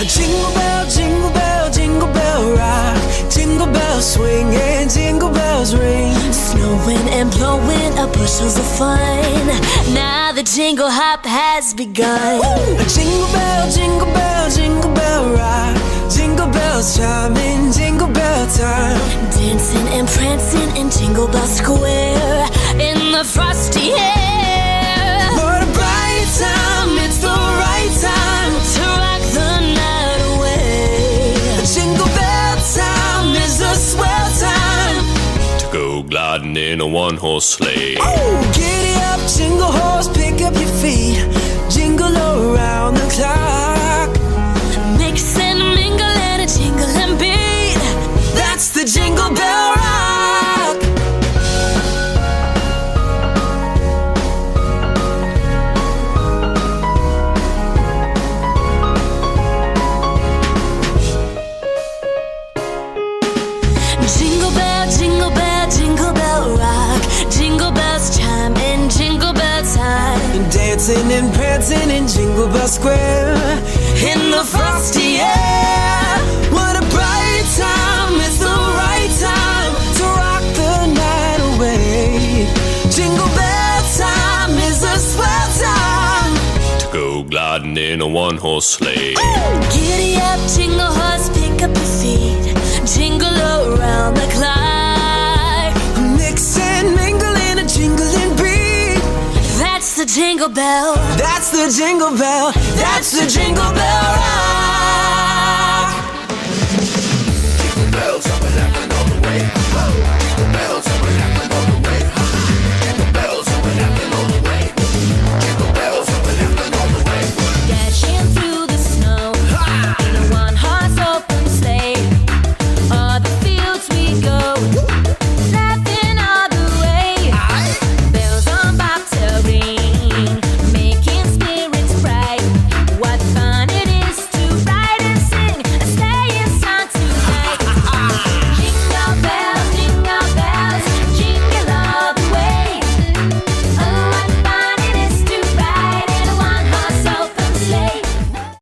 Jingle bell, jingle bell rock. Jingle bells swing and jingle bells ring. Snowing and blowing up bushels of fun. Now the jingle hop has begun. Jingle bell, jingle bell rock. Jingle bells chiming, jingle bell time. Dancing and prancing in Jingle Bell Square in the frosty air. What a bright time, it's the right time to rock the night away. Jingle bell time is a swell time to go gliding in a one-horse sleigh. Oh, giddy up, jingle horse, pick up your feet. Jingle around the clock. Mix and mingle and a jingling beat. That's the Jingle Bell Rock. Jingle bell, jingle bell, jingle bell rock. Jingle bells chime in jingle bell time. Dancing and prancing in Jingle Bell Square in the frosty air. What a bright time, it's the right time to rock the night away. Jingle bell time is a swell time to go gliding in a one-horse sleigh. Giddy up, jingle horse, pick up your feet. Jingle around the clock. Mix and mingle in a jingling beat. That's the Jingle Bell. That's the Jingle Bell. That's the Jingle Bell Rock.